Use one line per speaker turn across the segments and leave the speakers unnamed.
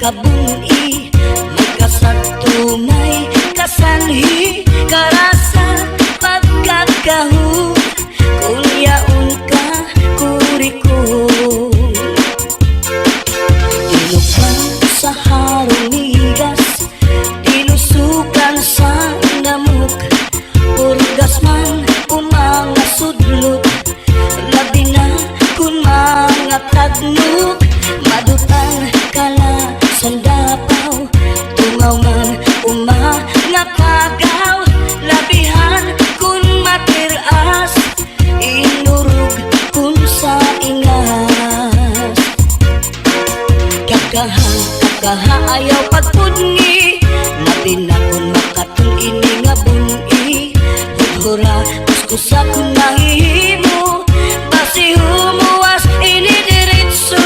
kabuni, may kasagto, may kasanhi, karasa pagkakahu, kunyaon ka kurikul. Dinukan sa harong migas, dinusukan sa namuk, purgas man umanga sudlot, labi na kun mga tagnuk, madutan kala sandapaw, tungaw man umanga kagaw, labihan kun matiras, inurug kun sa ingas. Kakaha ayaw pagpudngi, labi na kun makatul ini nga buni, hudhura kuskusa kun mahihimo, basi humuwas ini diritso.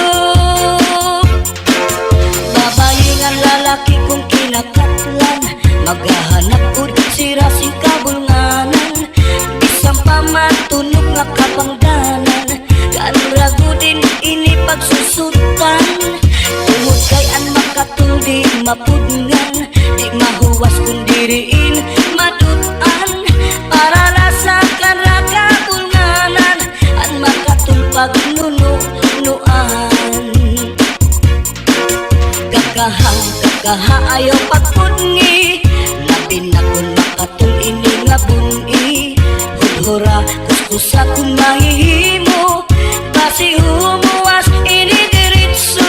Babayi nga lalaki kung kinakatlan, maghahanap ud sira sing kabulnganan, bisang pamatunog nga kapangdanan, kanragudin ini pagsusutan, tungod kay an makatuldi mapudngan, di mahuwas kung diriin madutan, para lasa kanra kabulnganan, an makatulpag nunuan. Kakaha ayaw pagpudngi, labi na kun makatul ini nga buni, hudhura kuskusa kun mahihimo, basi humuwas ini diritso.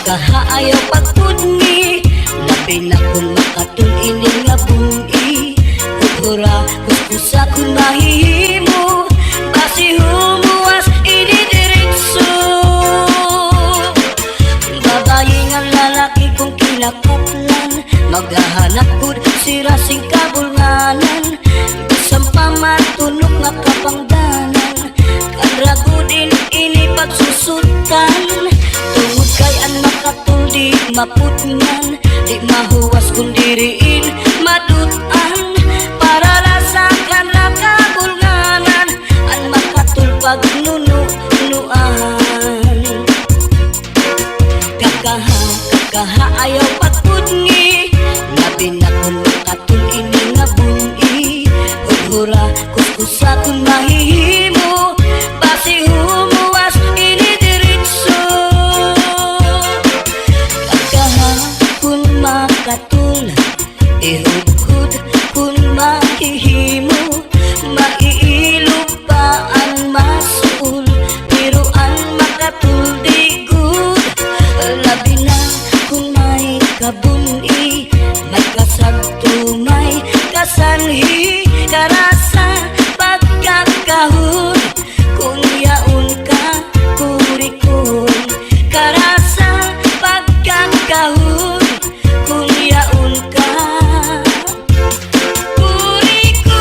Kakaha ayaw pagpudngi, labi na kun makatul ini nga buni, hudhura kuskusa kun mahihimo, basi humuwas ini diritso. Babayi nga lalaki kung kinakatlan, maghahanap kud sira sing kabulnganan, bisang pamatunog nga kapangdanan, kanragudin ini pagsusutan, tungod kay an makatuldi mapudngan, di mahuwas kung diriin madutan, para lasakan na kabulnganan, an makatulpag nunuan. Kakaha ayaw pagpudngi, labi na kun makatul ini nga buni, hudhura kuskusa kun mahihimo, basi humuwas ini diritso. Kakaha kun makatul, ihudhud kun mahihimo, maiilog pa ang masul, pero ang makatul di good, labi na kun may kabuni, may kasagto, may kasanhi, karasa pagkakahon, kung yaon ka kurikon, karasa pagkakahon, kung yaon ka kurikon.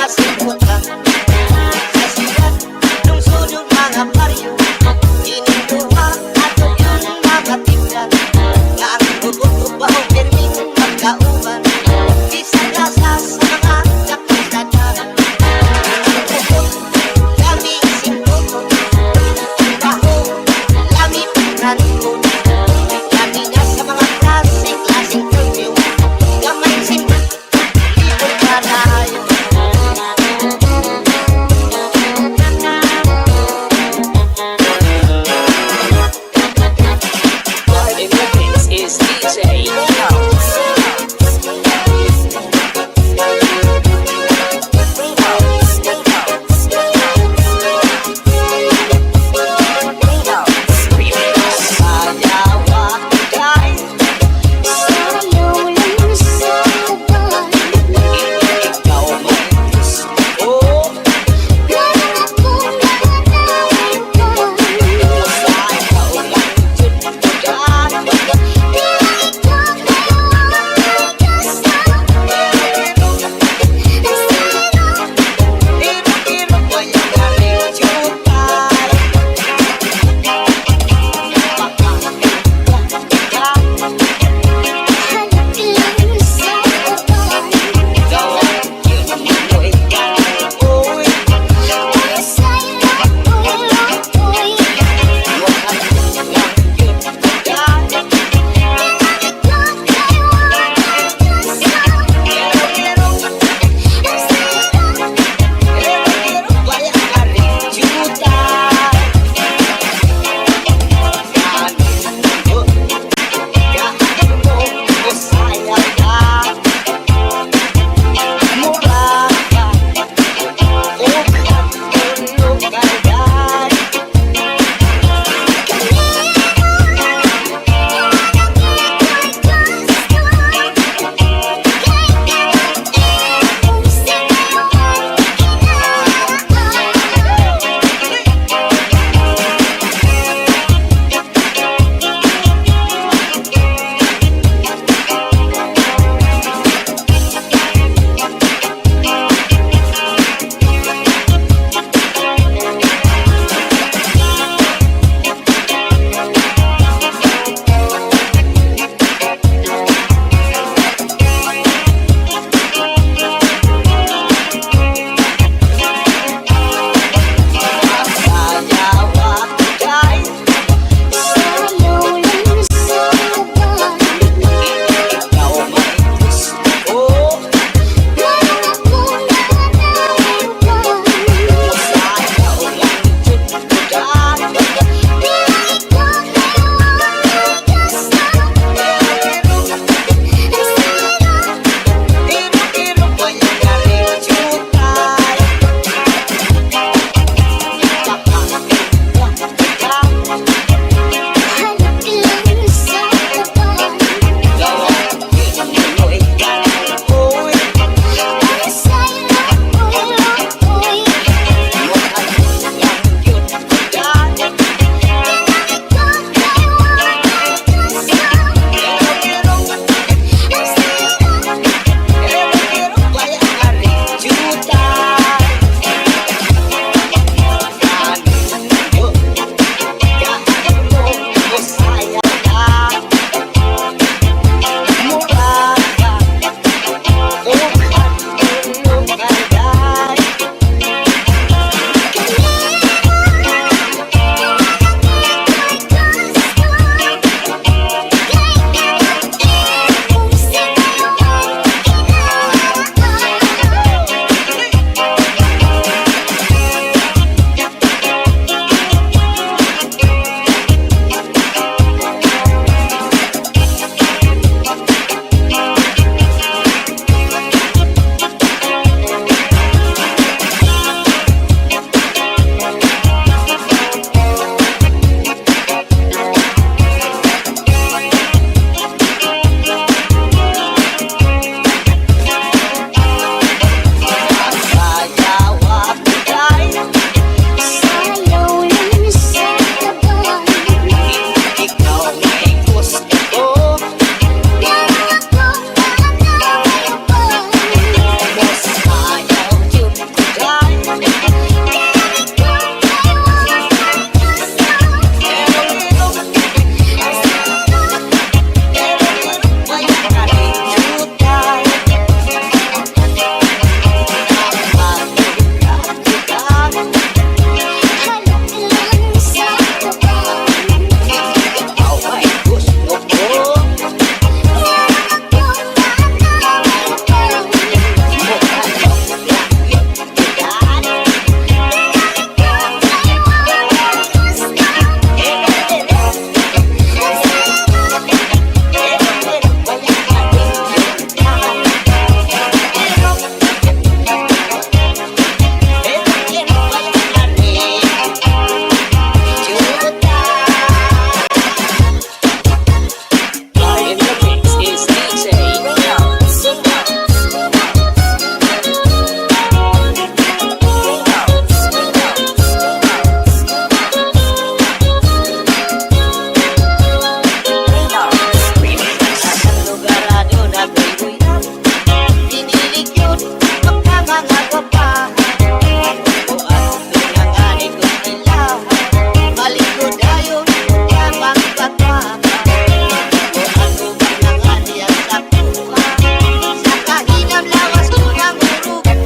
nasimutan sa sigat, lungsod yung mga baryo, inintuwa at yun mga tiglan, nga ang bububaw pirming magkauban, isagasa sa mga kapisadan. Lami simputo, baho, lami pagkanikon, lami niya sa mga klaseng perfume, gamay simputo, ipon ka na yun. mga gwapa. O ano pinangani ko sila, malikod ayon yabang pagpapa. O ano pinangani ang sakuha, sa kahinam lawas ko ng urugan.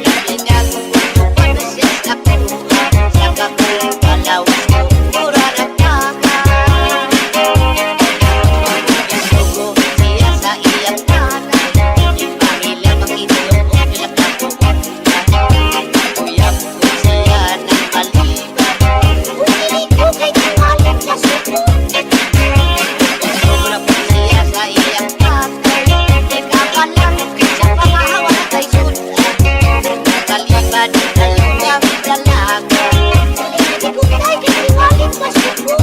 Labi na kumukupan na siya sa kuha, sa kakuha lawas ko mura na kaka. Gusto ko siya sa iyang nanay, yung pamilya mag-inom o pinagkakuhan. Uyab ko siya ng maliban, ulilit ko kay tumalit na suko. Sobra ko siya sa iyang tatay, teka pa lang sa pangahawa na kay sudan. Nakaliban kayo ng dalaga, ulilit ko kay tumalit na suko.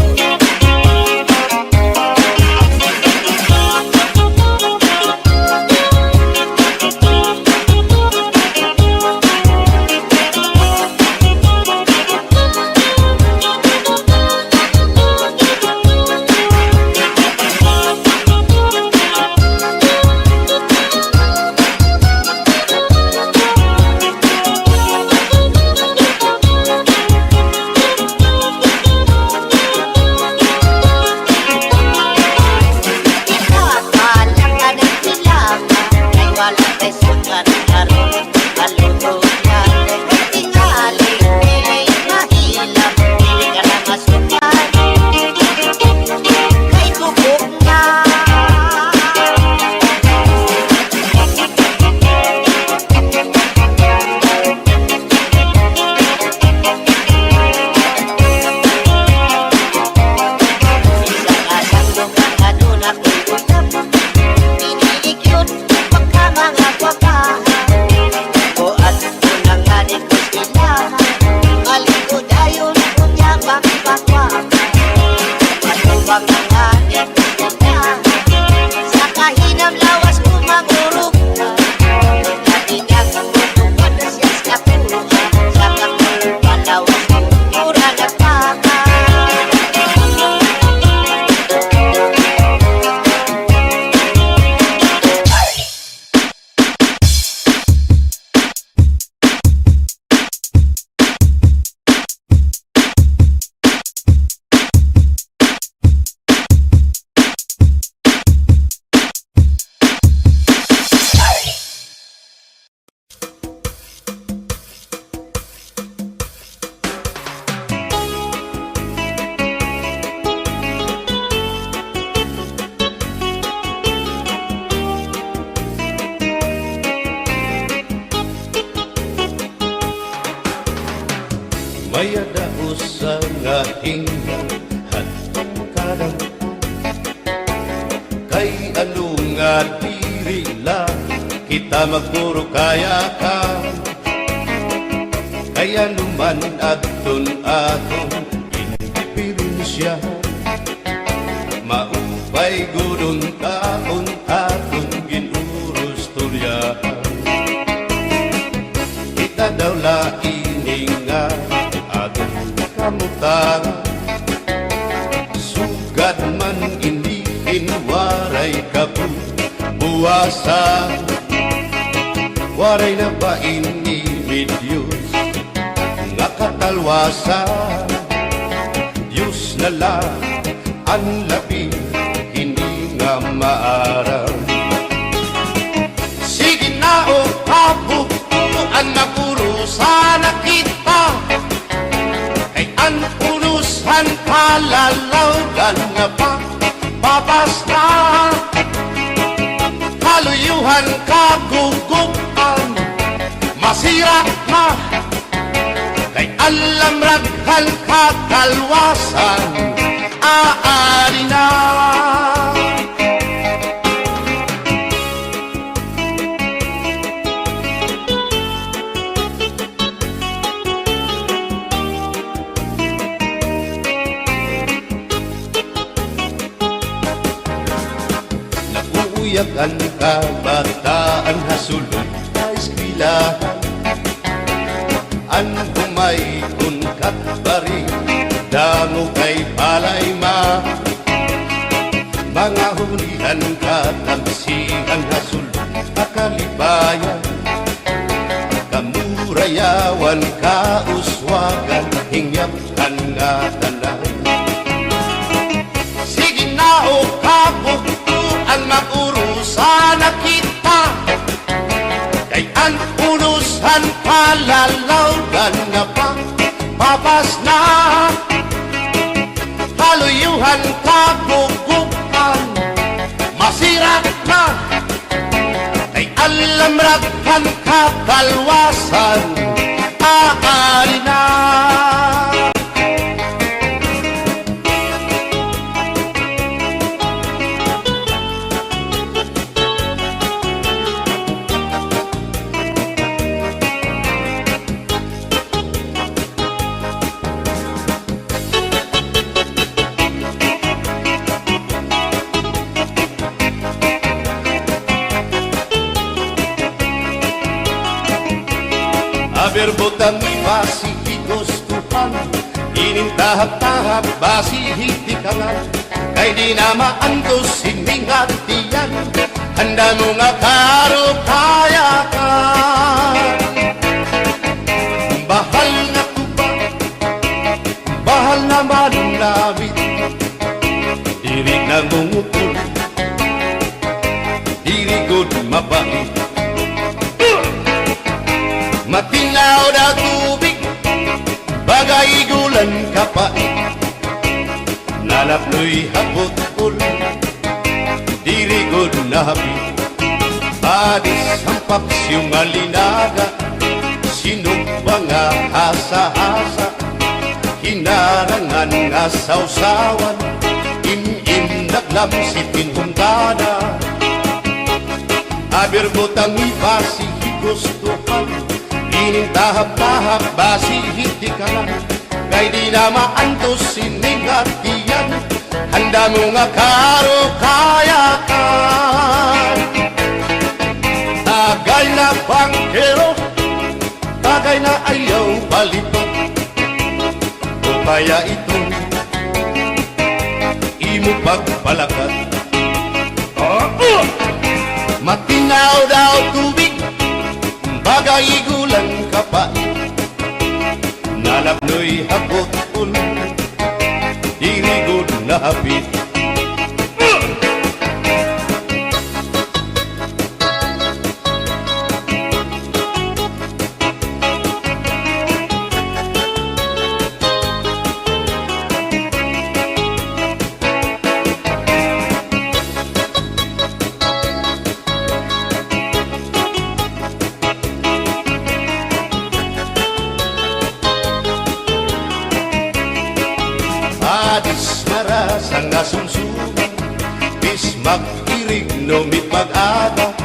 Sa kahinam lawas ko magurog na, lagi na kumukupan na siya sa kuha, sa kakuha lawas ko mura na kaka.
Maya daos sa ating hatong kadang, kay ano nga diri lang kita magpuro kaya ka. Kaya naman aton indiferensya, maupay gudon taon aton ginurus tulyahan. Kita daw laining nga kamutan, sugad man iniin waray kabuwasan. Waray na ba ini Diyos nga katalwasan? Diyos na lang ang labi, hindi nga maaram. Sige na o kabukuan na puro sana kita, ang unusan palalawgan nga pa babasta. Kaluyuhan kagugupan, masira na, kay alam raghal kakalwasan, aari na. Uyak ang kabataan hasulod sa eskwelahan, ang humay kunkat bari damo kay palay mga hulihan katamsihan hasulod akalibayan. sayawan kauswagan hingyapkan nga tanan. Sige na o kabuktuan magurusan na kita, kay ang unusan palalawgan nga pa papas na haluyuhan kagugupan masirat na, kay alam raghan kakalwasan aari na. Berbotang basi higustuhan, inintahap-tahap basi hitikangan, kay di na maantos siningatiyan, handa mo nga karo kaya ka. Bahal na tuba, bahal na manunawit, diri na ngungutol, diri good mabait. Matinaw na tubig, bagay gulan kapait, nalapnoy hapot-ul, dirigod na hapit. Adis ang paksyong alinaga, sinugba nga hasa-hasa, hinarangan nga sausawan, im-im naglamsitin humdada. Aberbotang ibasi higustuhan, inintahap-tahap basi hitikalan, kay di na maantos siningatiyan, handa mo nga karo kaya ka. Tagay na bangkero, tagay na ayaw balipan, o kaya ito imo pagpalakat. Matinaw daw tubig, bagay gulan kapait, nalapnoy hapot-ul, dirigod na hapit. Adis marasang asumsuman, bis mag-irig no mit mag-ada,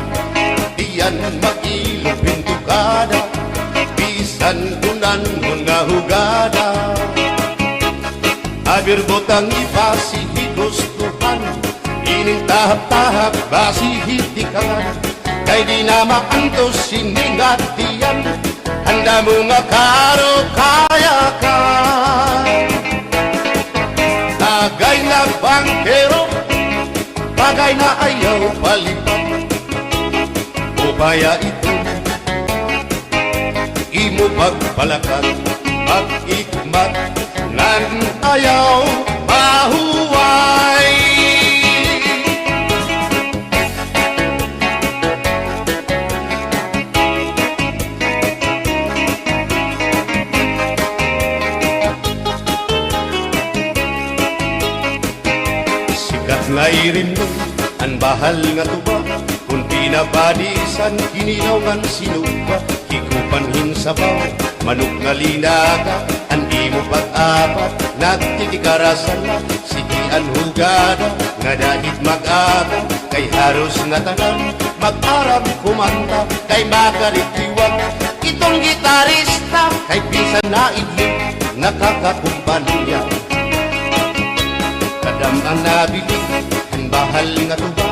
diyan mag-ilog pintukada, bisan kunan nga hugada. Aberbotang ibasi higustuhan, inintahap-tahap basi hitikalan, kay di na maantos siningatiyan, handa mo nga karo kaya ka. Bagay na bangkero, bagay na ayaw palipan, o kaya ito imo pagpalakat, pag-ikmat ngan ayaw mahuway. Ngairin mo, ang bahal nga tuba, kung pinabadisan, ginilaw sinuba, hikupanhin sabaw, manok nga linaga, ang imo pag-apat, nagtitikarasan na, sigian hugada, nga dahit mag-aga, kay haros nga tanan, mag-arab kumanta, kay makaritiwag, itong gitarista, kay pisan na idlip, nakakakumpanya. Kadam ang nabili, ang bahal nga tuba,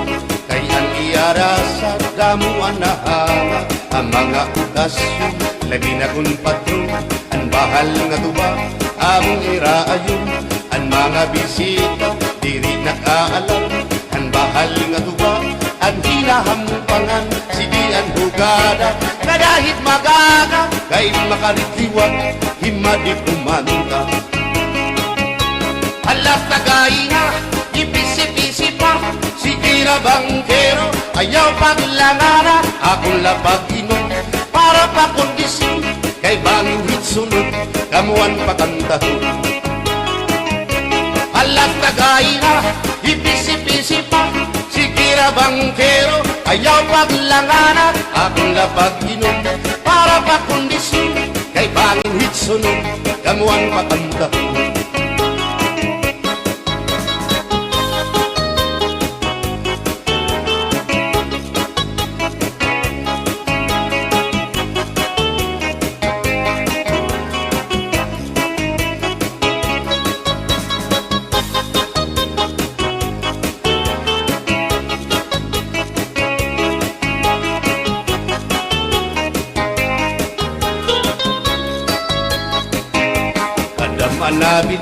kay ang iara sa damuan na hama, ang mga okasyon, labi na kung patron, ang bahal nga tuba, among iraayon, ang mga bisita, diri nakaalam, ang bahal nga tuba, ang hinahampangan, sige ang hugada, kadahit magaga, kay makaritiwag himadi kumanta. Alas tagay na, ipisi-pisi pa, sige na bangkero, ayaw paglangana, akong lapag-inom, para pa kondisyon, kay bangin hitsunod, kamuan pakantahon. Alas tagay na, ipisi-pisi pa, sige na bangkero, ayaw paglangana, akong lapag-inom, para pa kondisyon, kay bangin hitsunod, kamuan pakantahon. Manabit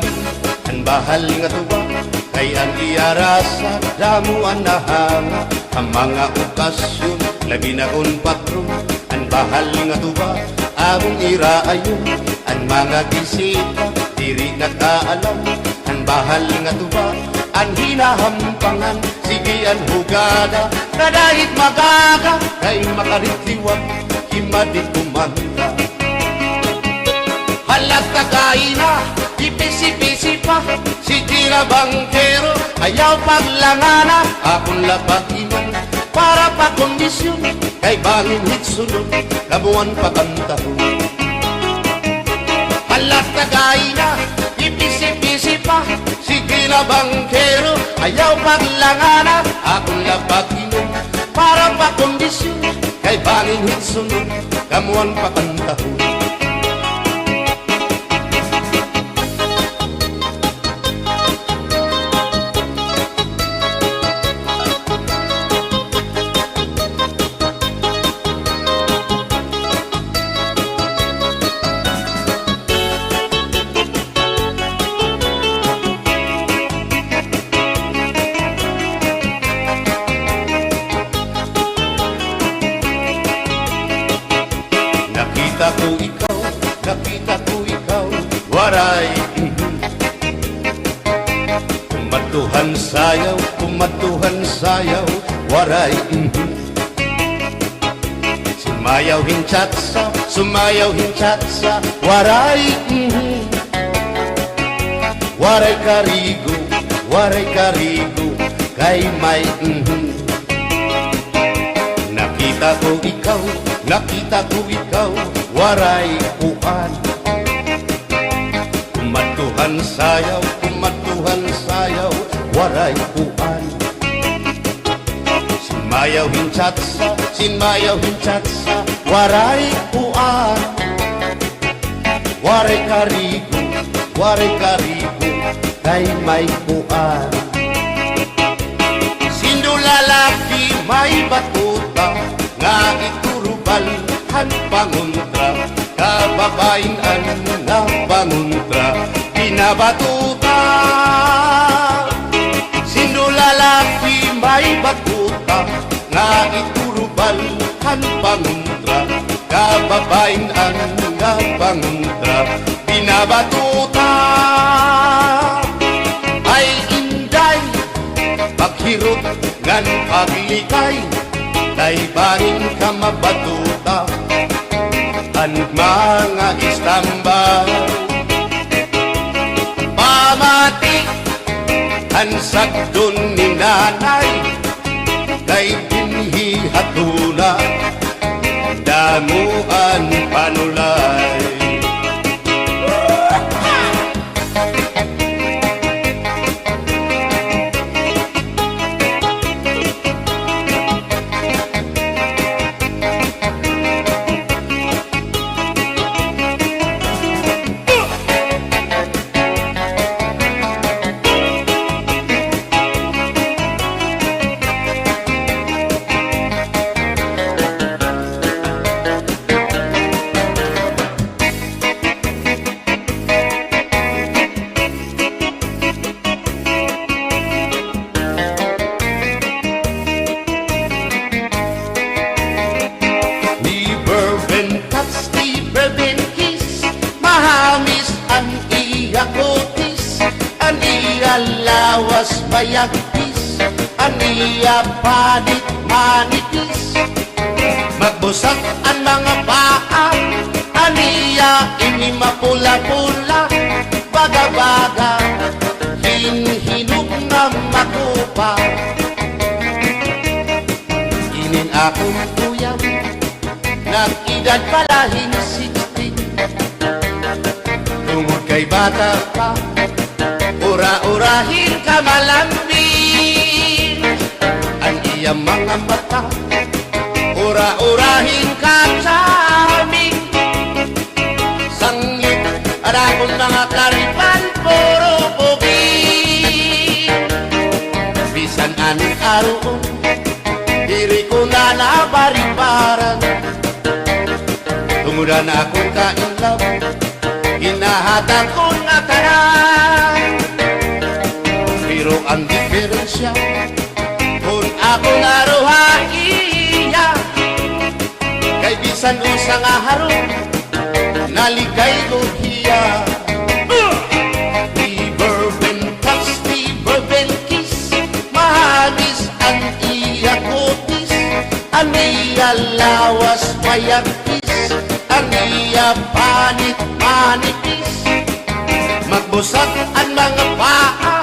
ang bahal nga tuwa kay ang iarasa damo ang nahanga ang mga okasyon labi na on patron ang bahal nga tuwa among iraayon ang mga bisita diri nakaalam ang bahal nga tuwa ang hinahampangan sige ang hugada kadahit magaga kay makaritiwag himadit kumanta. Halat tagay na, ipisi-pisi pa, sige na bangkero, ayaw paglangana, akong lapag-inom, para pa kondisyon, kay bangin hitsunod, kabuan pakantahon. Halat tagay na, ipisi-pisi pa, sige na bangkero, ayaw paglangana, akong lapag-inom, para pa kondisyon, kay bangin hitsunod, kamuan pakantahon. Nakita ko ikaw, waray kumatuhan sayaw, waray sumayaw hinchatsa, waray waray karigo, kay may Nakita ko ikaw, waray uan kumatuhan sayaw, waray uan sinmayaw hinchatsa, waray uan waray karigo, kay may uan sindulalaki may batuta nga iturubal han panguntra kababayan nga panguntra pinabatuta sindulalaki may batuta nga iturubal han panguntra kababayan nga panguntra pinabatuta ay inday paghirot ngan paglikay kay bangin ka mabatuta ang mga istambay pamati ang sagdon ni nanay kay dinhi hatuna damuan panulay. bayagpis, aniya panit manipis. Magbusag ang mga paa, aniya ini mapula-pula. Baga-baga, hinhinog na makupa. Inin akong tuyang, nag-edad palahin 16. Tungod kay bata pa, ura-urahin ka malambing. Ang iyang mga mata, ura-urahin ka charming. Sangit at akong mga karipan, puro pogi. Bisan anong araw, diri ko na nabaribaran. Tumudan akong kainlaw, hinahatag ko na tanan. Pero ang diferensya, kung ako naruhaiya, kay bisan usang aharong, naligay ko hiya. Never been touched, never been kissed, mahagis ang iya kutis. Ang iya lawas mayagpis, ang iya panit manipis. Magbusag ang mga paa,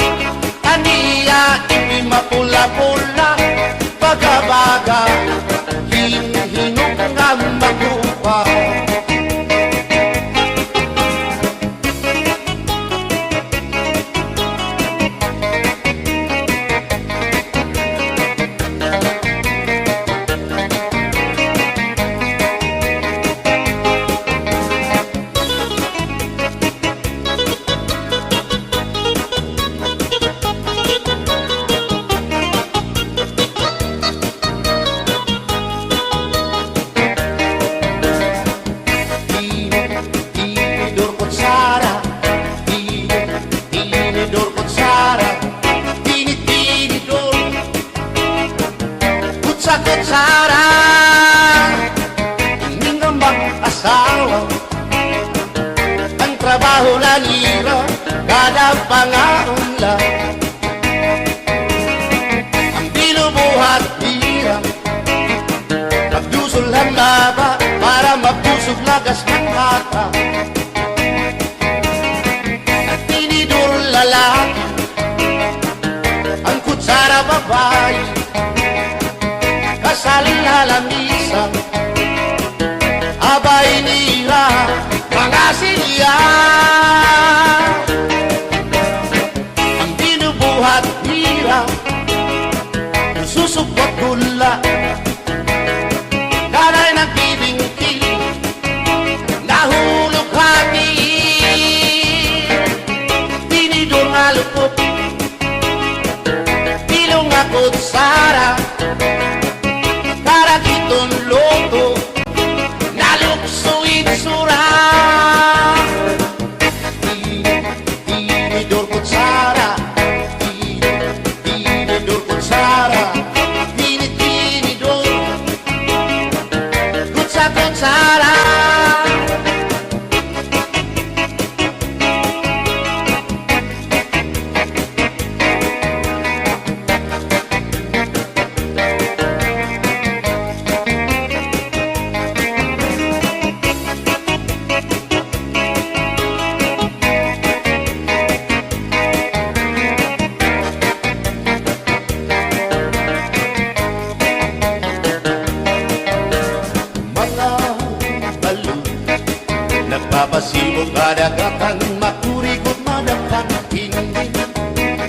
aniya imi mapula-pula. Baga-baga, hinhinog nga magupa. Tinidor kutsara, tinidor kutsara, tinidor kutsara. Hindi nga mag-asawa, ang trabaho na nila, kada pangaunla. Ang binubuhat nila, magdusol ang laba, para mabusog lagas ng bata. Ang tinidor lalaki, ang kutsara babae, kasaling lalamisa, abay nila mga silya. Ang binubuhat nila, susupot gula, kanay nagbibingkil, nahulog hati. Tinidor nga lupot, pilong nga kutsara, karakiton loto, naluksuin sura. Tinidor kutsara, tinidor kutsara, tinidor kutsara. Nagpapasibog kadagatan, makurikot madagkan, hindi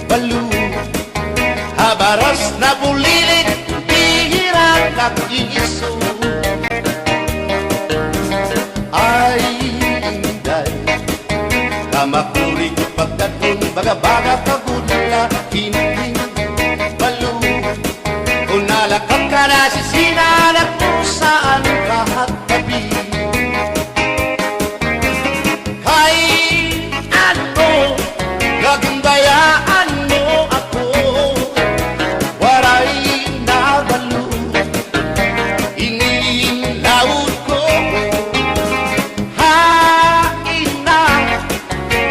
balo. Habaras na bulilit, bihirang kag-iiso. Ay, inday, kamakurikot pagkatun, baga-baga pagudla, hindi balo. Kung nalakang ka na sisinanak mo saan kahat tabi. Gagandayaan mo ako, waray nabalo, inilaot ko. Hain na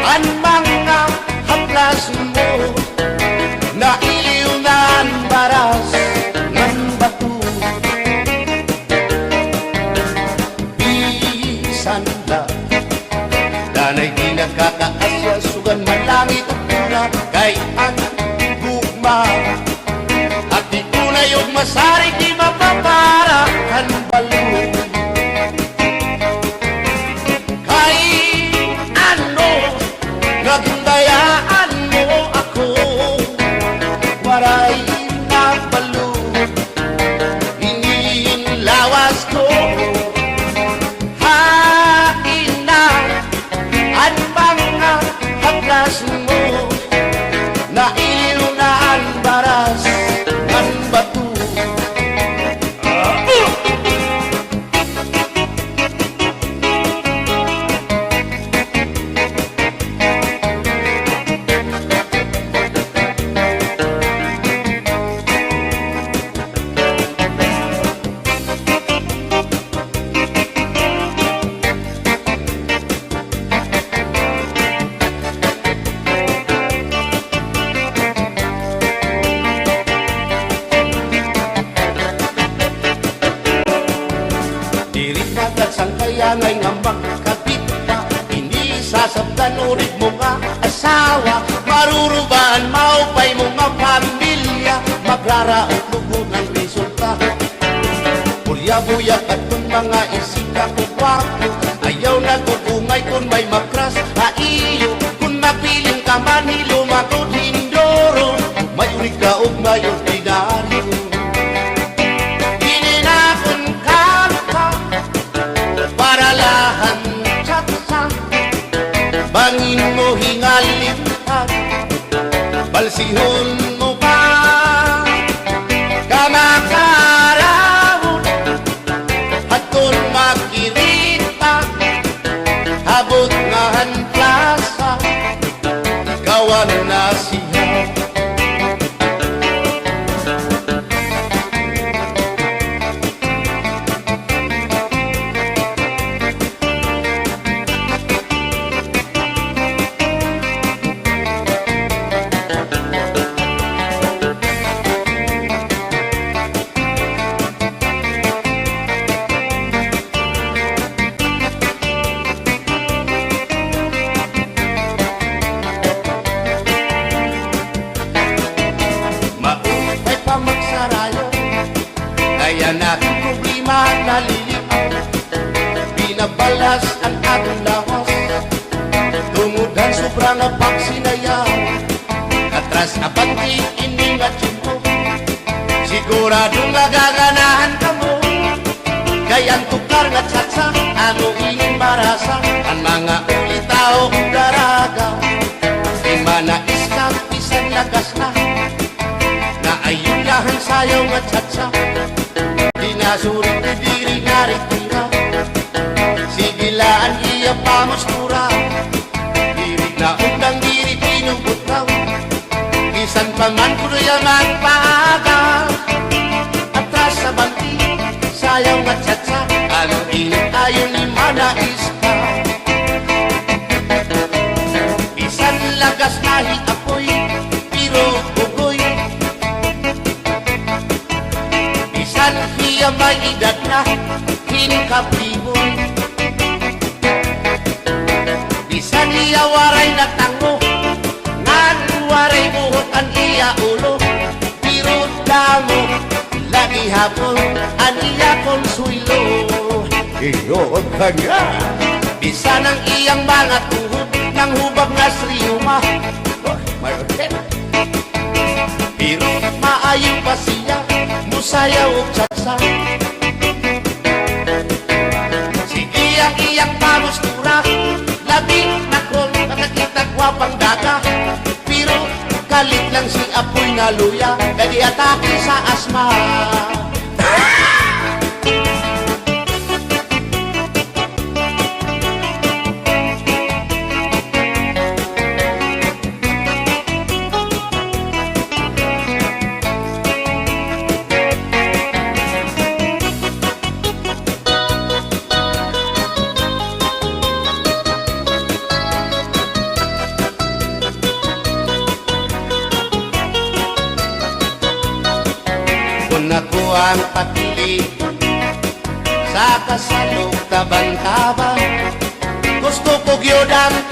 ang mga haplas mo. pula. Danay di nagkakaasya, sugan man langit at pula, kay ang gugma. At di tunay yung masarig, di mapapara ang balon. Kay ano, nagdayaan mo ako, waray na balon. Hingin lawas ko, hain na ang mga haglas mo, na ilo na ang baras ng bato. Dirit agad sang kayangay nga magkabit ka, hindi sasabdan ulit mo nga asawa, marurubaan maupay mo nga pamilya, magraraot lugod ng resulta. Bulya-buyak at kung mga isika ko gwapo, ayaw na kukungay kung may makras haiyo, kung mapiling ka man hilumako hindoro, may urig ka o may ordinaryo. Bangin mo hingalitan, balsihon mo pa, kamakarawon, at kung makirita, habot nga han plasa, kawan na siya. Kaya natin problema nalilipaw, binabalas ang atong lawas, tungudhan sobrang pagsinayaw, katras abanti ining at tiyempo, sigurado nagaganahan ka mo, kaya ang tukar nga tsatsa, ano ining marasa, ang mga ulitao daraga, di manais ka pisan lagas na, na ayun lahan sayaw nga tsatsa, dinasurit ni diri naritira, sigilaan iya pamustura, diri na undang diri pinubutraw, isan paman kuno yaman paaga, atras sa bangti, sayaw nga tsatsa, anong init ayon ni manais ka. Isan lagas nahi apoy, pero ugoy, isan hiya may edad na hinkapribon, bisan iya waray na tango, ngan waray buhok ang iya ulo, pero damo lagi hapon ang iya konsuelo. Iyo ka nga, bisan ang iyang mga tuhod ng hubag na sriyuma, may hotel, pero maayo pa siya musayaw o tsatsa. Sige ang iyang pamustura, labi na kong nakakita gwapang daga, pero kalit lang si apoy na luya, kadi atake sa asma. Kung ako ang papili sa kasalog tabang-tabang,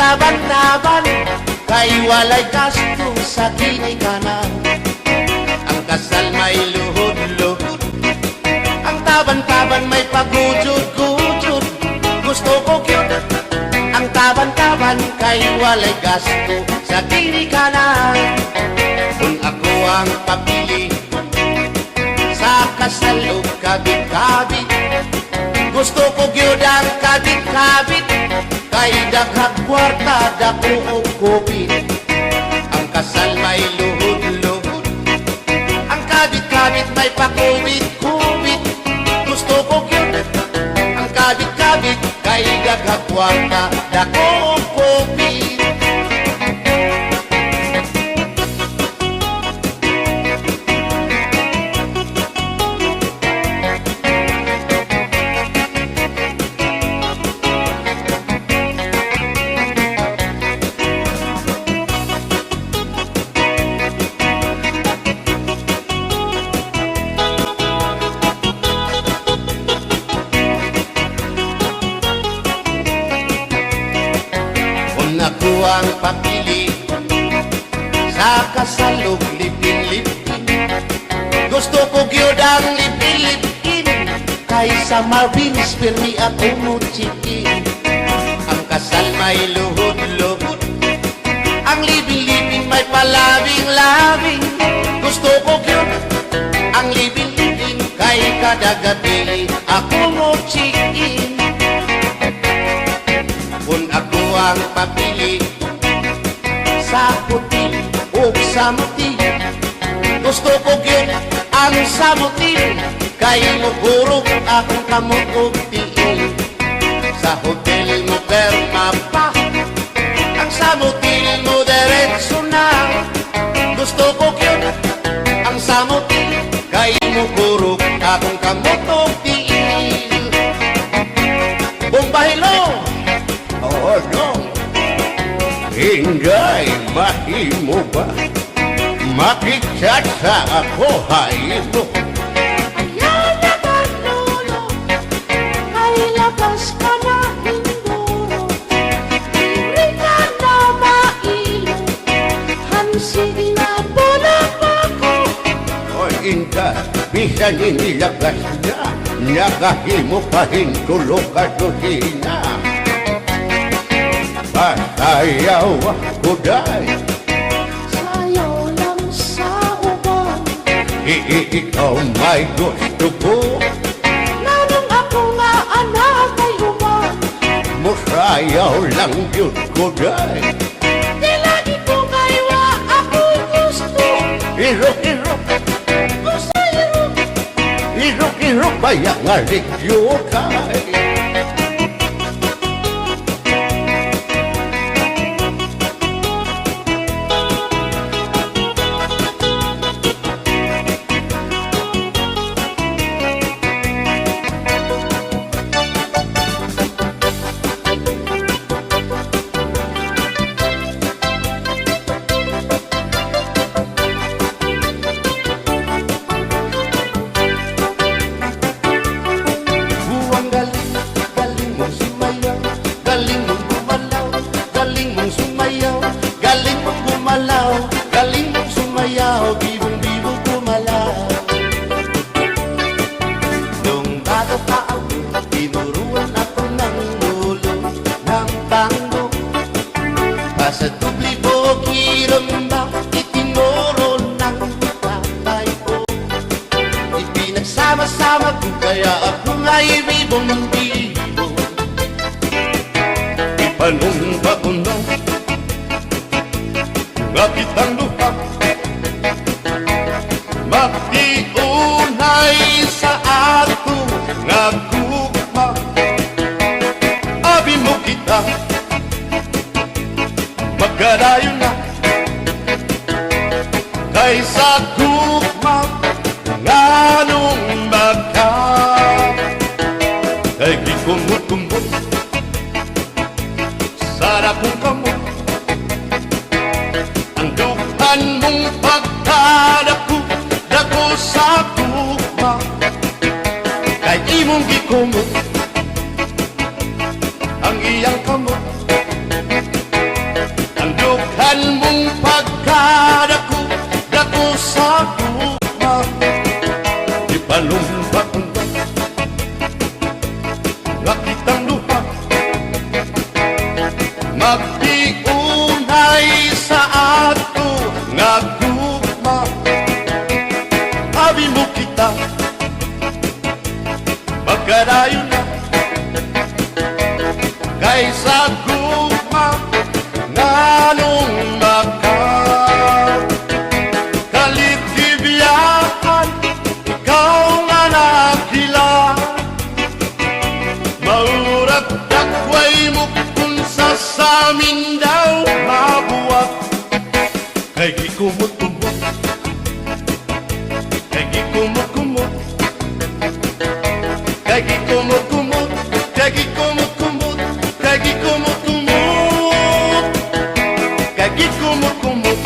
taban-taban kay walay gasto sa ginikanan. Ang kasal may luhod-luhod, ang taban-taban may pagujud-gujud. Gusto ko cute ang taban-taban kay walay gasto sa ginikanan. Kung ako ang papili sa kasal o kabit-kabit, gusto ko gyud ang kabit-kabit kay daghang kwarta dako og kupit. Ang kasal may luhod-luhod, ang kabit-kabit may pakubit-kubit. Gusto ko gyud ang kabit-kabit kay daghang kwarta dako og kupit. Ako ang papili sa kasalog lipin-lipin. Gusto ko gyud ang lipin-lipin kaysa Marvin's pirmi ako mo chikin. Ang kasal may luhod-luhod, ang lipin-lipin may palabing-labing. Gusto ko gyud ang lipin-lipin kay kada gabi ako mo chikin. Kung ako ang papili sa puti o sa muti, gusto ko gyud ang sa muti kay mugurog akong kamot og tiil. Sa hotel mo perma pa, ang sa muti mo diretso na. Gusto ko gyud ang sa muti kay mugurog akong kamot og tiil. Bombahilo! Oh no, Inday, mahimo ba? Makichat sa ako, haymo.
Ayaw na kanolo, ay labas ka na hinduro. Diri ka na mailo, hansig na bulang ako.
O Inday, bisan inilagas na, nakahimo pa hintulog ka dosina. Pasayaw ako day,
Sayaw lang sa uban,
ikaw may gusto ko.
nanong ako nga anak ay human.
Musayaw lang yun ko day.
Di lagi ko kaywa ako gusto.
Irok-irok,
Gusto irok,
irok-irok, bayang aligyo kay. Buwang galing, galing mong sumayaw, galing mong gumalaw, galing mong sumayaw, galing mong gumalaw, galing mong sumayaw, bibong-bibong gumalaw. Nung bago pa ako, tinuruan ako ng lolo ng tango. Basta tubli po kiramba, itinuro ng tatay ko. Ipinagsama-sama ko kaya ako nga'y bibong-bibong. Ipanumba ko na ngapit ang lupa, magtiunay sa ato nga gugma. Abi mo kita, magkadayo na kaysa gugma nganong magka. Kay gikumot-kumot sarap kong kamot, ang dukan mong pagkadako dako sa gugma. Kay imong gikumot ang iyang kamot, Tandukhan mong pagkadako dako sa gugma ipalumbat nga kitang luha magtiunay sa ato nga gugma abi mo kita magkarayo na kaysa gugma nganong maka kaligtibiyahan ikaw nga nakila maurat dakway mo kung sa amin daw mabuwag kay gikumot-kumot kay gikumot-kumot kay gikumot-kumot kay gikumot-kumot kay gikumot-kumot kay gikumot-kumot.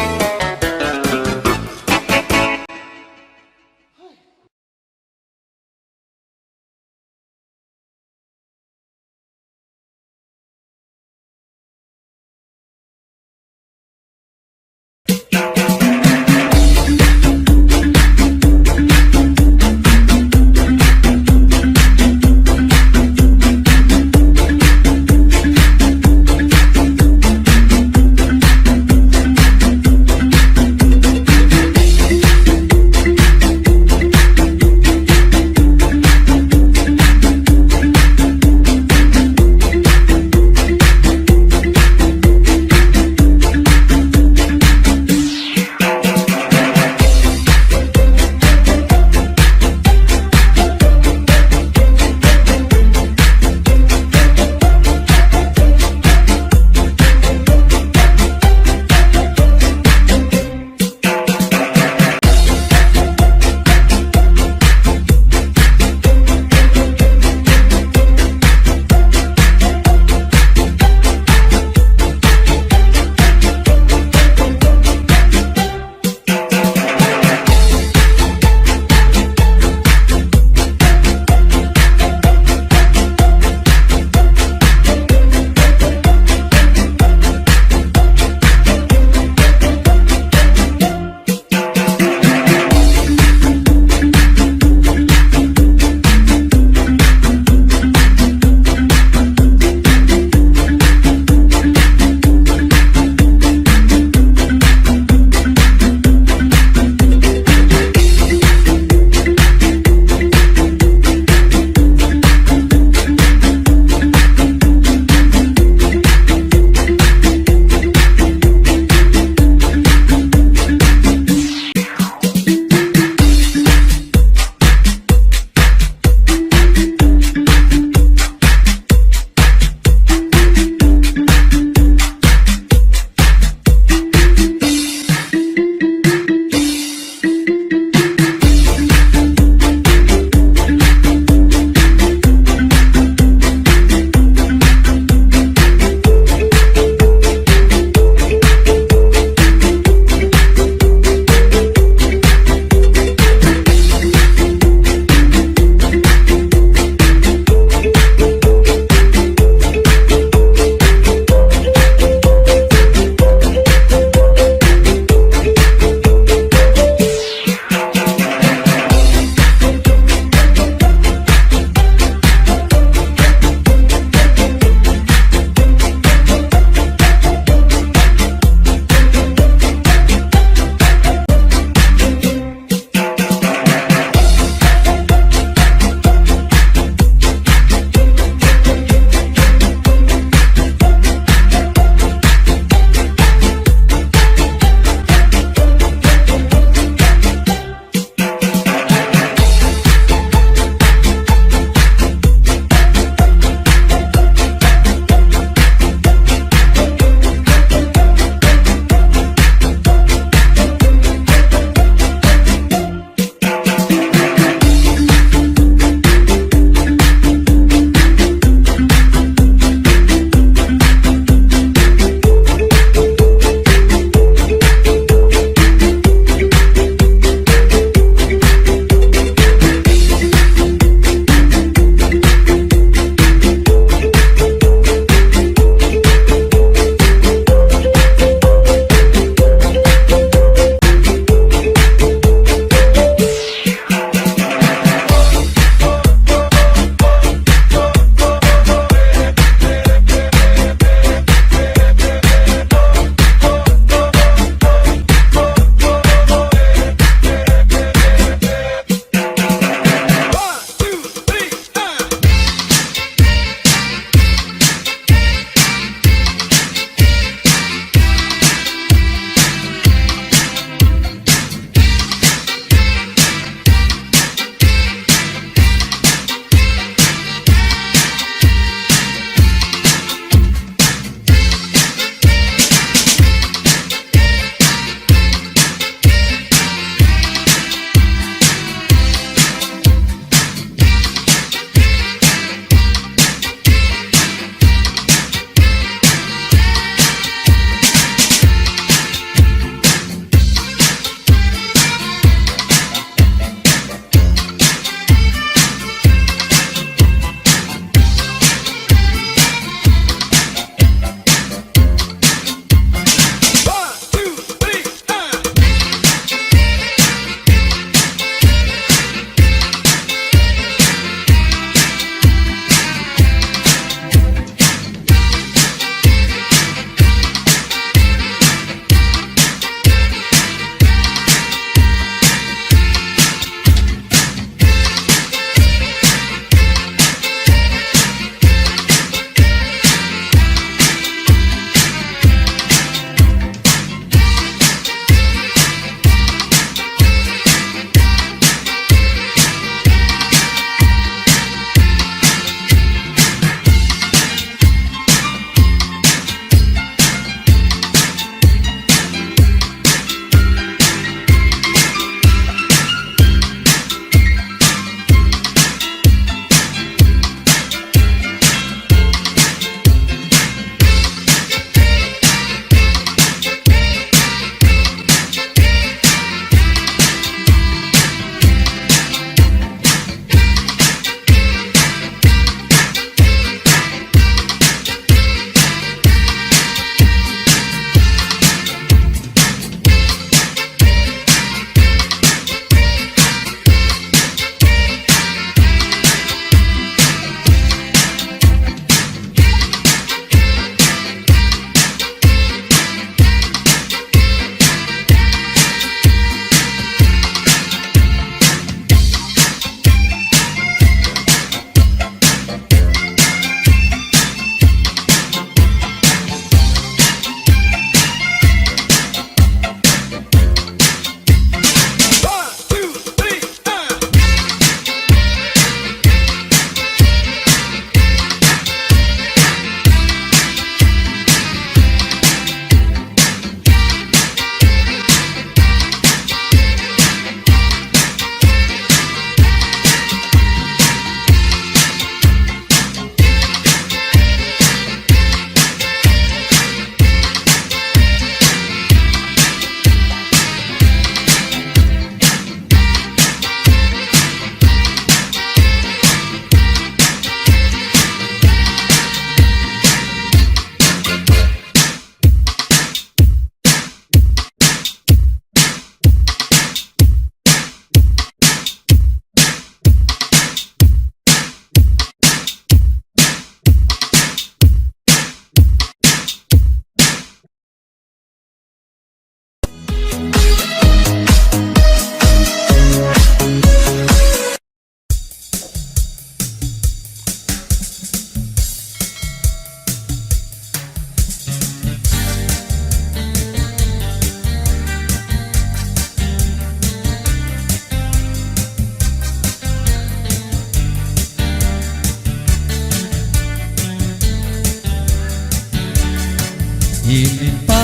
Hilin pa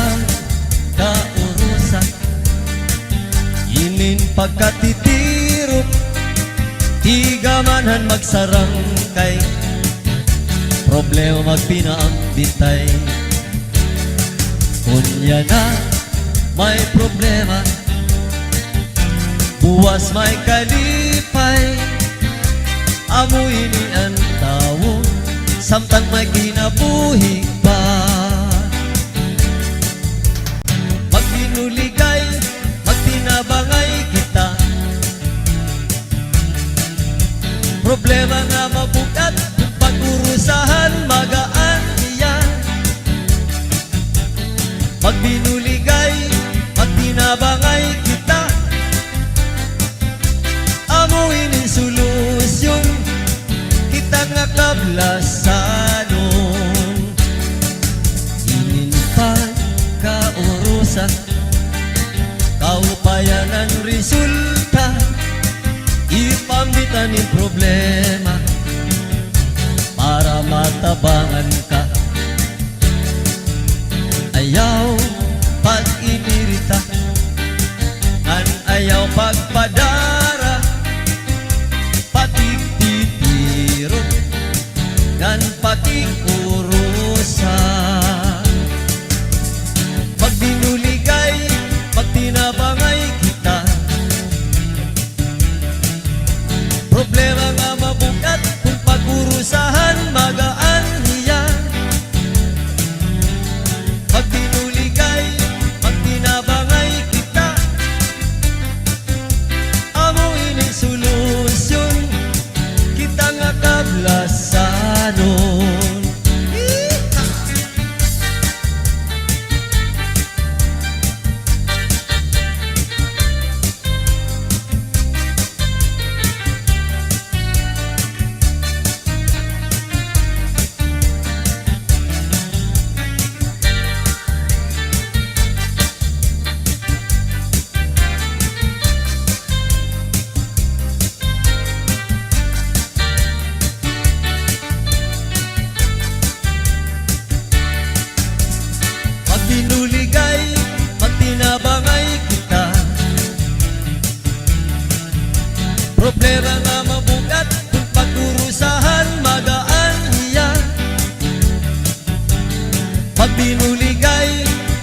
kaurusan, hilin pagkatitirok, tigamanhan magsarangkay, problema magpinaambitay. Kunya na may problema, buwas may kalipay, amoy ni ang tao, samtang may kinabuhi pa. Magbinuligay, magtinabangay kita, problema nga mabukat, pag-urusahan magaan iyan. Magbinuligay, magtinabangay kita, amuin ang solusyon, kita nga kablasanon. Inin pa kaurusan, kaupayan ang resulta, ipambitan ang problema para matabangan ka. Ayaw pag-inirita, an ayaw pagpadara, patigtitiro, ngan patikurusa. Magbinuligay, magtinabangay kita, problema nga mabukat, kung pag-urusahan magaan niya. Magbinuligay, magtinabangay kita, amuin ang solusyon, kita nga kablasanon. Magbinuligay, magtinabangay kita, problema nga mabugat, kung pag-urusahan magaan iyan. Magbinuligay,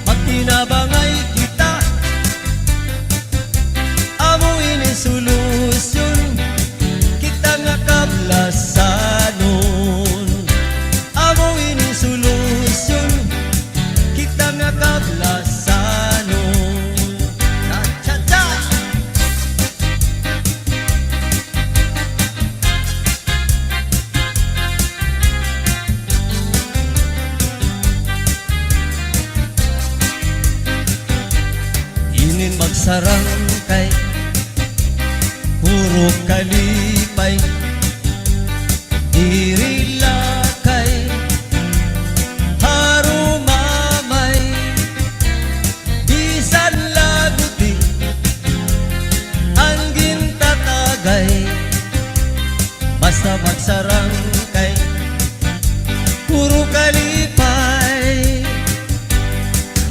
magtinabangay kita, amuin ang solusyon, kita nga kablasanon. Amuin ang solusyon, kita nga kablasanon. Cha-cha-cha! Inin magsarangkay, puro kalipay, diri lakay, harumamay, bisan laguti, ang gintatagay, basta magsarangkay, puro kalipay.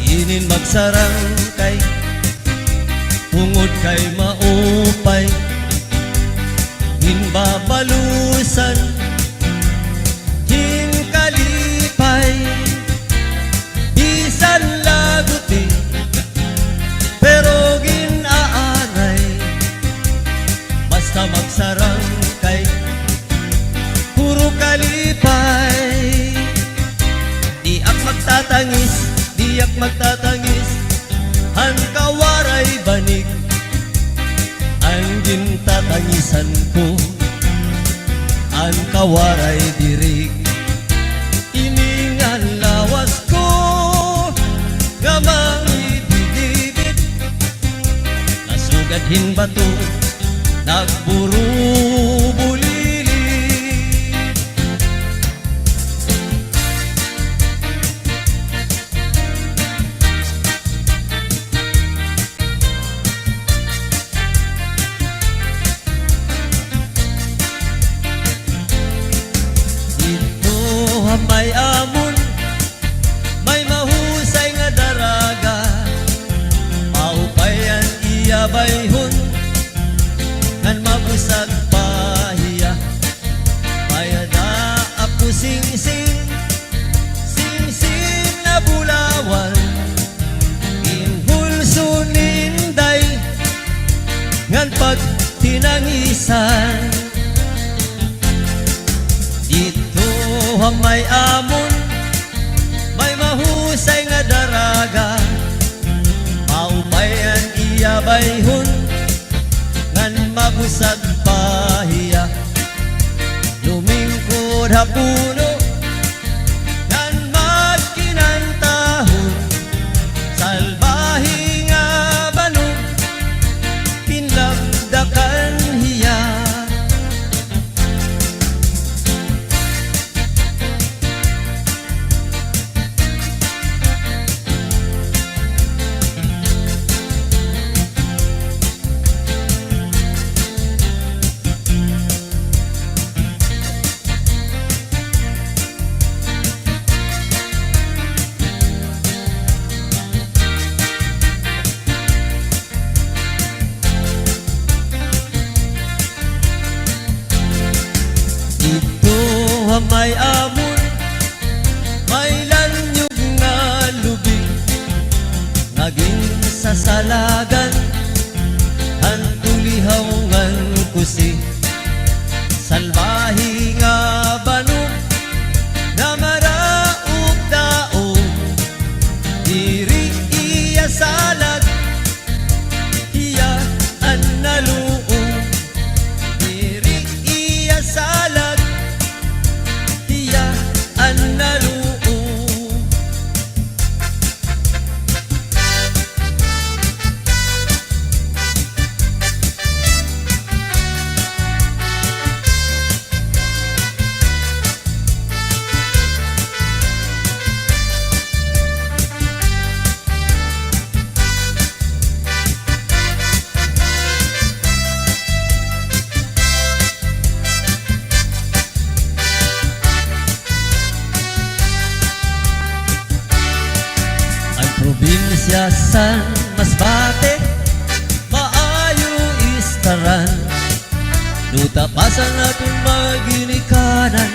Inin magsarangkay, tungod kay maupay, hinbabalusan, hinkalipay, bisan laguti, pero ginaanay, basta magsarangkay, puro kalipay. Diak magtatangis, diak magtatangis, ang kawaray banig, ang gintatangisan ko, ang kawaray dirig. Iningan lawas ko, nga mangibigibit, nasugad hinbato, nagburu-bulili. May amon, may mahusay bayhon ngan mabusag pahiya lumingkod hapuno ngan magkinantahon salbahi nga banong pinlagdakan hiya. May amon, may lanyog nga lubing naging sasalagan hantulihaw ngan kusi salbahi nga banong na maraog daog diri iya salag iya an naluong diri iya salag an naluong. Probinsya san Masbate maayo istaran nutapasan atong maginikanan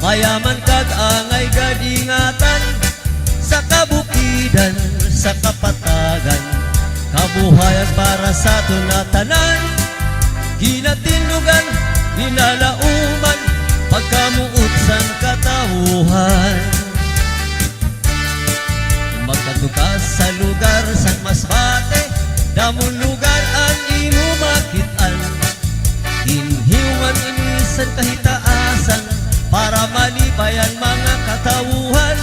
mayaman kag angay gadingatan sa kabukidan sa kapatagan kabuhayan para sa tunatanan ginatinugan ginalauman pagkamuot san katawuhan magkatukas sa lugar san Masbate damon lugar ang imo makitan inhiwan inisan kahitaasan para malipayan mga katawuhan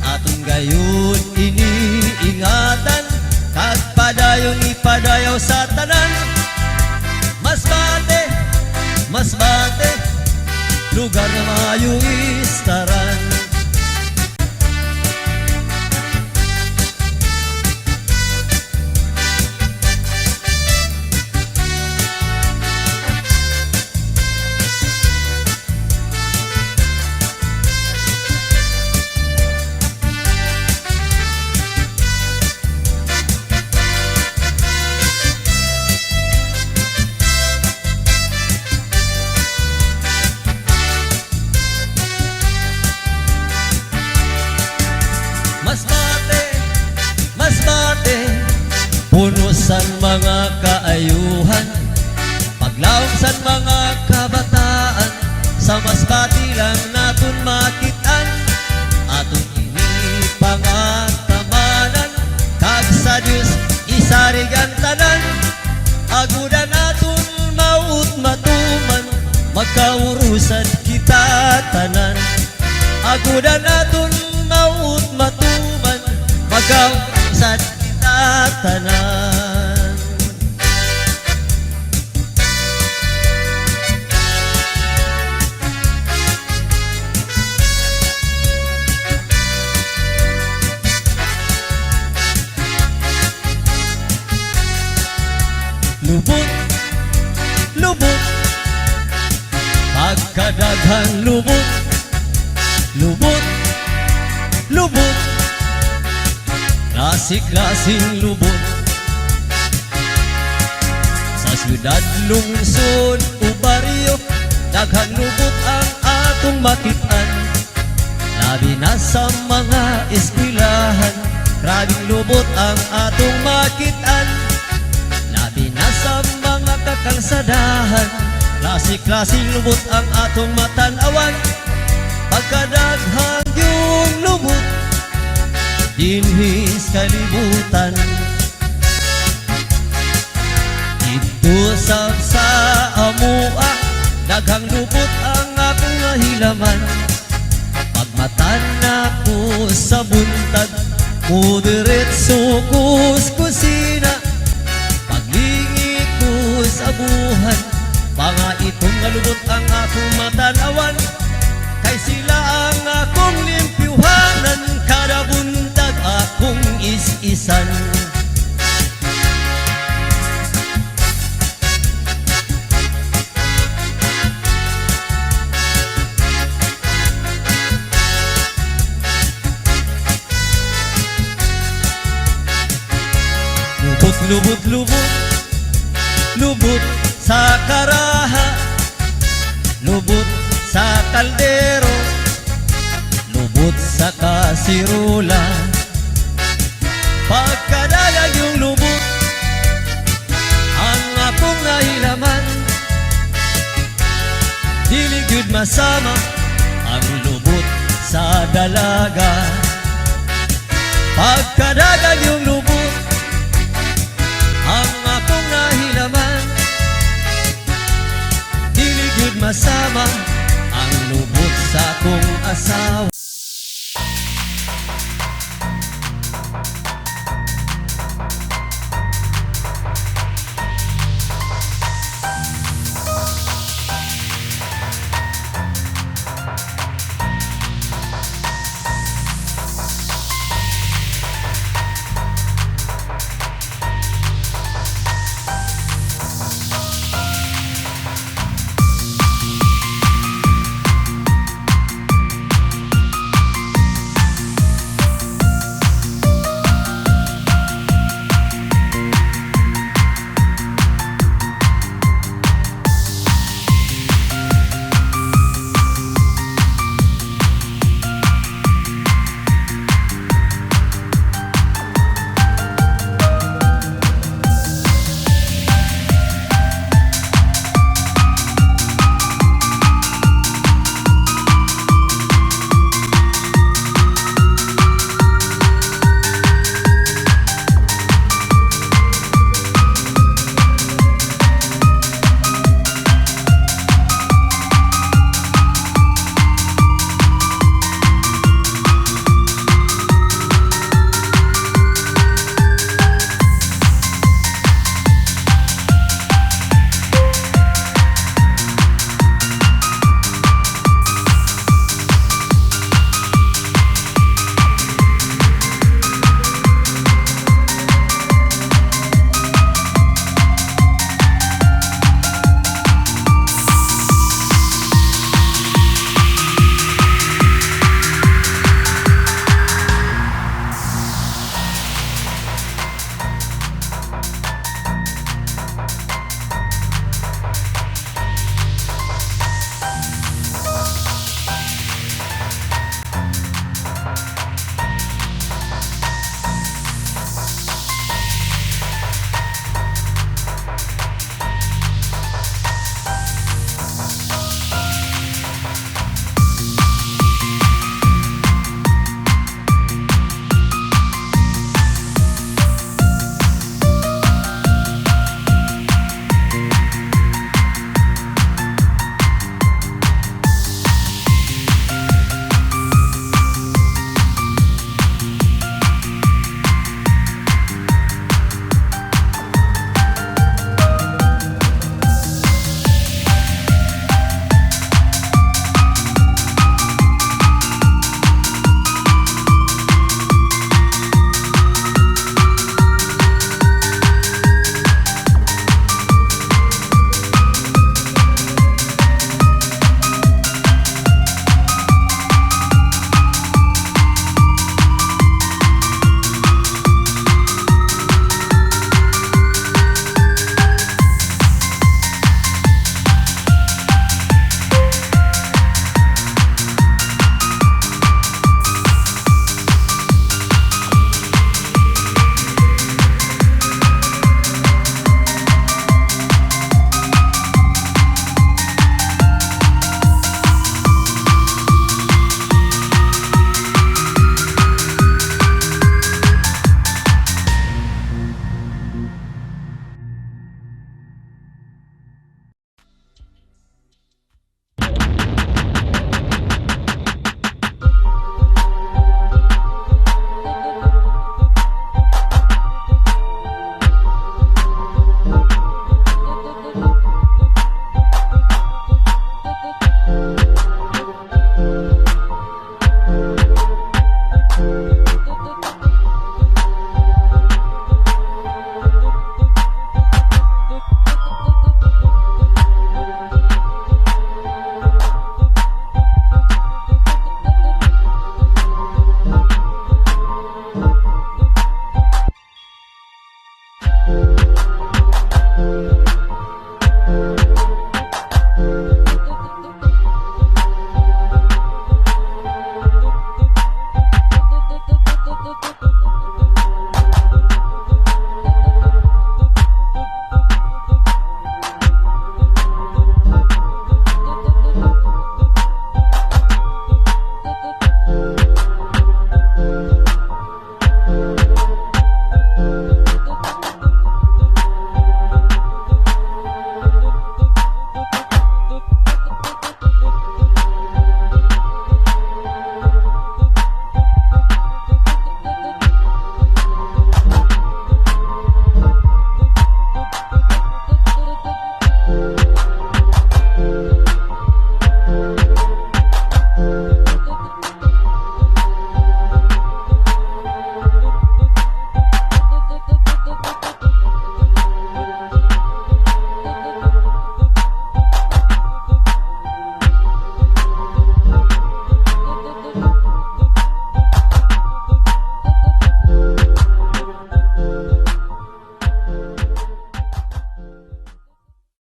aton gayon iniingatan kag padayong ipadayaw sa tanan Masbate Masbate lugar na maayong istaran. Punusan mga kaayuhan paglawom san mga kabataan sa Masbate lang naton makitan aton inipangantamanan kag sa Dios isarigan tanan agudan aton maut matuman magkaurusan kita tanan agudan aton maut matuman magkaurusan tanan. Lubot, lubot, pagkadaghan lubot, lubot, lubot, klasik-klasing lubot sa syudad, lungsod o baryo daghang lubot ang atong makitaan labi na sa mga eskwelahan grabing lubot ang atong makitaan labi na sa mga kakalsadahan klasik-klasing lubot ang atong matanawan pagkadaghang yung lubot dinhis kalibutan Tusab sa amua, daghang lubot ang akong nahilaman. Pagmatan ako sa buntag, mudiretso ko sa kusina. Paglingi ko sa buhan, mga itong nalubot ang akong matanawan. Kay sila ang akong limpyuhanan, kada buntag akong is-isan. Lubot, lubot, lubot sa karaha, lubot sa kaldero, lubot sa kasirula. Pagkadalag yung lubot, ang akong nahilaman. Dili gyud masama ang lubot sa dalaga. Pagkadalag yung lubot, ang akong nahilaman. Dili gyud masama ang lubot sa akong asawa.